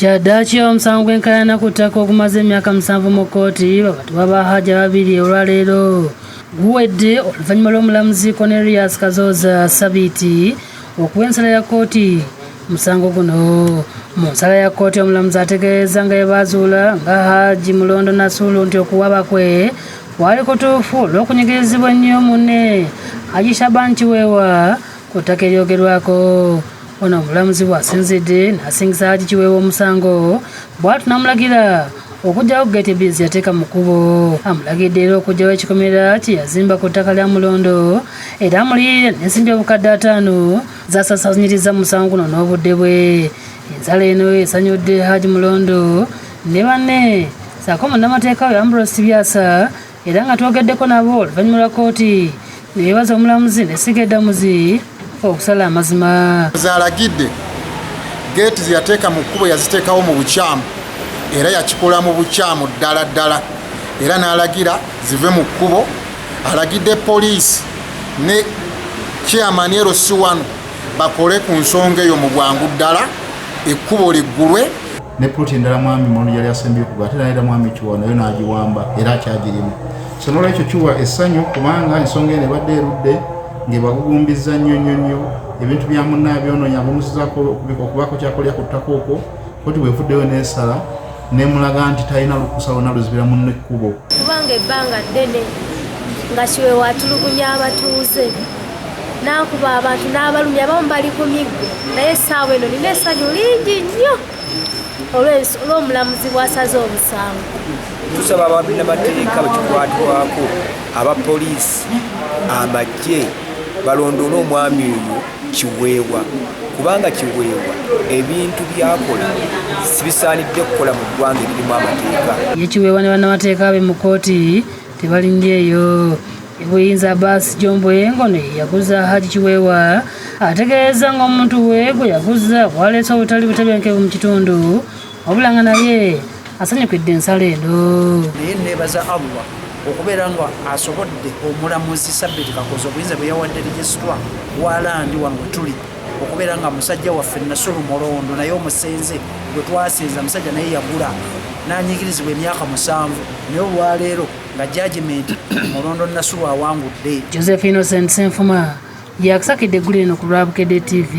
Kyaddaaki omusango gw'enkaayana ku ttaka okumaze emyaka 7 mu kkooti wakati w'abahaji ababiri olwaleero guwedde oluvannyuma lw'omulamuzi Cornerius Kazooza Ssabiiti okuwa ensala ya kkooti musango guno. Mu nsala ya kkooti omulamuzi ategeeza nga yebazuula nga Haji Mulondo Nasuru nti okuwaba kwe kwali kutuufu olw'okunyigirizibwa ennyo munne Haji Shaban Kiweewa ku ttaka eryogerwako. Ono omulamuzi bw'asinzidde n'asingisa Hajji Kiweewa omusango bw'ati n'amulagira okujjawo geeti ebbizi yateeka mu kkubo. Amulagidde era okujjawo ekikomera kye yazimba ku ttaka lya Mulondo era amuliyirire n'ensimbi obukadde 5 z'asaasanyiriza musango guno n'obudde bwe. Ensala eno esanyudde Haji Mulondo ne banne ssaako munnamateeka we Abbas era nga twogeddeko nabo oluvannyuma lwa kkooti ne yeebaza omulamuzi ne Siga eddamuzi okusala amazima. Alagidde geeti ziyateeka mu kkubo yaziteekawo mu bukyamu era yakikola mu bukyamu ddala era n'alagira zive mu kkubo. Alagidde poliisi ne chairman LC1 bakole ku nsonga eyo mu bwangu ddala ekkubo liggulwe. Ne ploti endala mwami Mulondo yali asembye ku ate n'ayita mwami Kiweewa nayo n'agiwamba era akyagirimu. So n'olwekyo kiwa essanyu kubanga ensonga eno ebadde erudde ng'ebagugumbiza nnyo ebintu bya munna byonoonya abimusizaako okubako kyakolya ku ttaka okwo. Kkooti bw'evuddeyo n'esala n'emulaga nti talina lukusa lwonna luzibira munne ekkubo. Kubanga ebbanga ddene nga Kiweewa atulugunya abatuuze n'akuba abantu n'abalumya abamu bali ku miggo, naye essaawa eno nina essanyu lingi nnyo olw'omulamuzi bw'asaze omusango. Tusaba bannamateeka bakikwatwako abapoliisi amagye balondoole omwami oyo Kiweewa kubanga Kiweewa ebintu byakola sibisaanidde kukola mu ggwanga eririmu amateeka. Ye Kiweewa ne bannamateeka be mu kkooti tebalindye eyo. Ebuyinza Abbas Jomboyengo ne yaguza Haji Kiweewa ategeeza ng'omuntu we gwe yaguza bw'aleese obutali butebenkevu mu kitundu wabula nga naye asanyukidde ensala eno. Naye neebaza Allah okubeera nga asobodde omulamuzi Ssabiiti Kakoza obuyinza bwe yawadde regisitwa walandi wano we tuli okubeera nga musajja waffe Nasuru Mulondo naye omusenze gwe twasinza musajja naye yagula n'anyigirizibwa emyaka 7 naye olwaleero nga judgment Mulondo Nasuru awangudde. Joseph Innocent Senfuma yakusakidde eggulu eno ku WAMENYA TV.